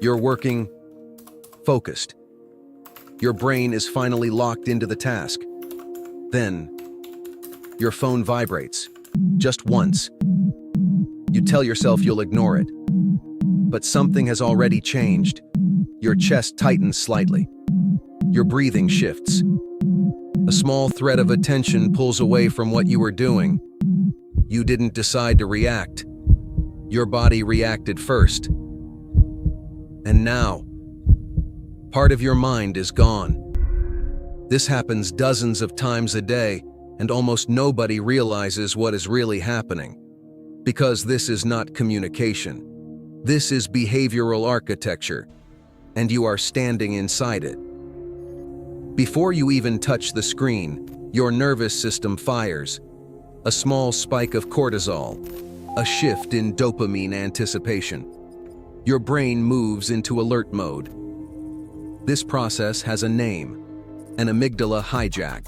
You're working focused. Your brain is finally locked into the task. Then, your phone vibrates, just once. You tell yourself you'll ignore it. But something has already changed. Your chest tightens slightly. Your breathing shifts. A small thread of attention pulls away from what you were doing. You didn't decide to react. Your body reacted first. And now, part of your mind is gone. This happens dozens of times a day, and almost nobody realizes what is really happening. Because this is not communication. This is behavioral architecture, and you are standing inside it. Before you even touch the screen, your nervous system fires. A small spike of cortisol, a shift in dopamine anticipation. Your brain moves into alert mode. This process has a name, an amygdala hijack.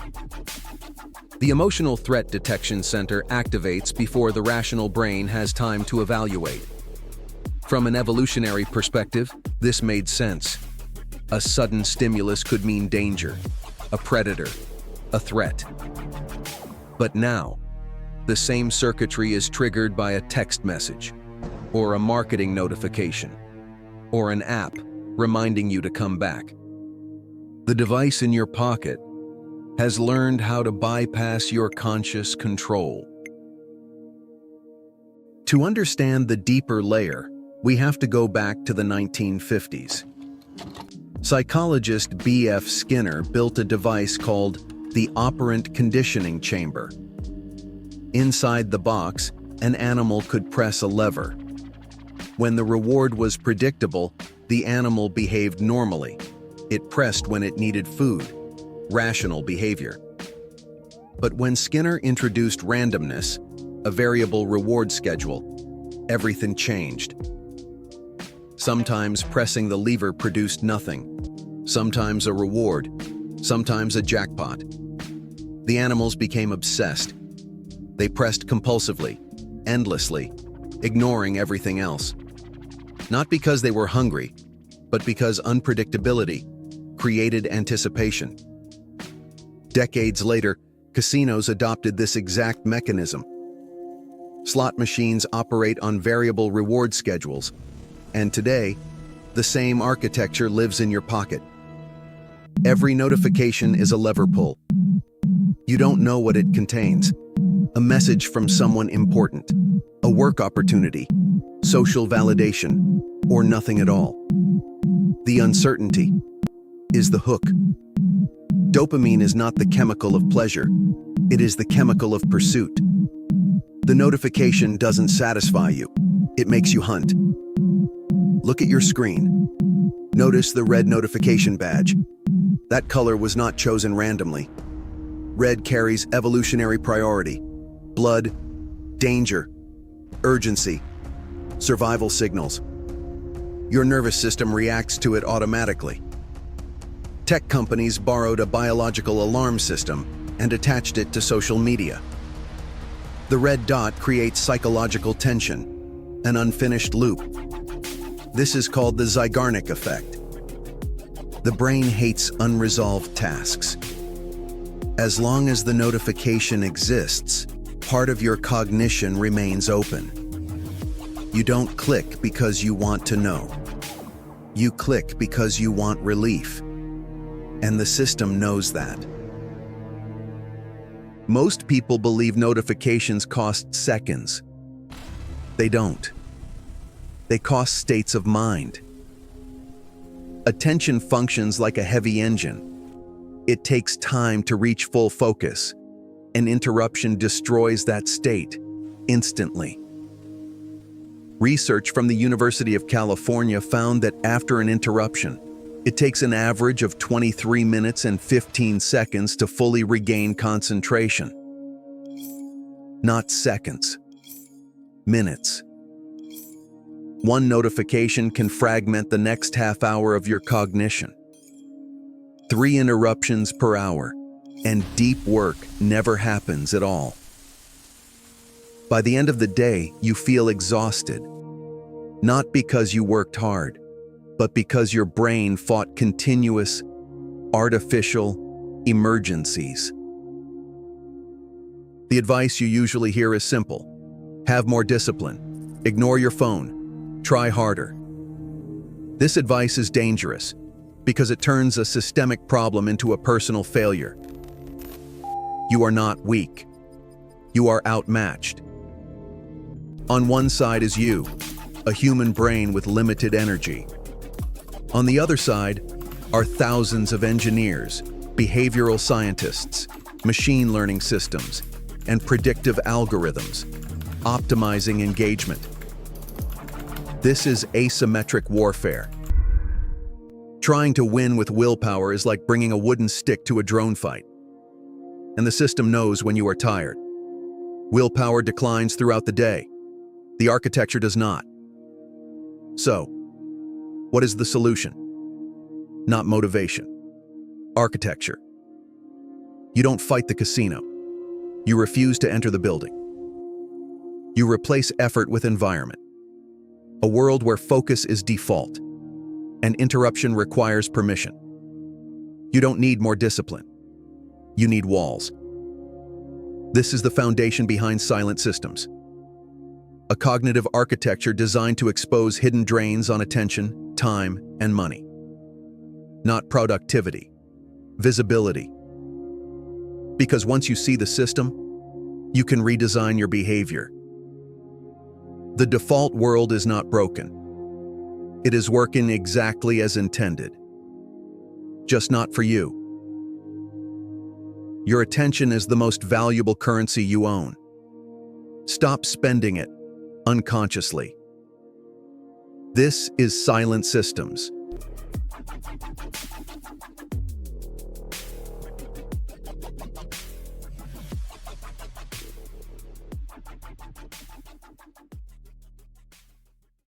The emotional threat detection center activates before the rational brain has time to evaluate. From an evolutionary perspective, this made sense. A sudden stimulus could mean danger, a predator, a threat. But now, the same circuitry is triggered by a text message, or a marketing notification, or an app reminding you to come back. The device in your pocket has learned how to bypass your conscious control. To understand the deeper layer, we have to go back to the 1950s. Psychologist B.F. Skinner built a device called the operant conditioning chamber. Inside the box, an animal could press a lever. When the reward was predictable, the animal behaved normally. It pressed when it needed food, rational behavior. But when Skinner introduced randomness, a variable reward schedule, everything changed. Sometimes pressing the lever produced nothing. Sometimes a reward, sometimes a jackpot. The animals became obsessed. They pressed compulsively, endlessly, ignoring everything else. Not because they were hungry, but because unpredictability created anticipation. Decades later, casinos adopted this exact mechanism. Slot machines operate on variable reward schedules, and today, the same architecture lives in your pocket. Every notification is a lever pull. You don't know what it contains. A message from someone important, a work opportunity, social validation, or nothing at all. The uncertainty is the hook. Dopamine is not the chemical of pleasure. It is the chemical of pursuit. The notification doesn't satisfy you. It makes you hunt. Look at your screen. Notice the red notification badge. That color was not chosen randomly. Red carries evolutionary priority. Blood, danger, urgency, survival signals. Your nervous system reacts to it automatically. Tech companies borrowed a biological alarm system and attached it to social media. The red dot creates psychological tension, an unfinished loop. This is called the Zeigarnik effect. The brain hates unresolved tasks. As long as the notification exists, part of your cognition remains open. You don't click because you want to know. You click because you want relief. And the system knows that. Most people believe notifications cost seconds. They don't. They cost states of mind. Attention functions like a heavy engine. It takes time to reach full focus. An interruption destroys that state instantly. Research from the University of California found that after an interruption, it takes an average of 23 minutes and 15 seconds to fully regain concentration. Not seconds, minutes. One notification can fragment the next half hour of your cognition. 3 interruptions per hour, and deep work never happens at all. By the end of the day, you feel exhausted. Not because you worked hard, but because your brain fought continuous, artificial emergencies. The advice you usually hear is simple. Have more discipline. Ignore your phone. Try harder. This advice is dangerous because it turns a systemic problem into a personal failure. You are not weak. You are outmatched. On one side is you, a human brain with limited energy. On the other side are thousands of engineers, behavioral scientists, machine learning systems, and predictive algorithms, optimizing engagement. This is asymmetric warfare. Trying to win with willpower is like bringing a wooden stick to a drone fight. And the system knows when you are tired. Willpower declines throughout the day. The architecture does not. So, what is the solution? Not motivation. Architecture. You don't fight the casino. You refuse to enter the building. You replace effort with environment. A world where focus is default and interruption requires permission. You don't need more discipline. You need walls. This is the foundation behind silent systems. A cognitive architecture designed to expose hidden drains on attention, time, and money. Not productivity, visibility. Because once you see the system, you can redesign your behavior. The default world is not broken. It is working exactly as intended. Just not for you. Your attention is the most valuable currency you own. Stop spending it unconsciously. This is silent systems.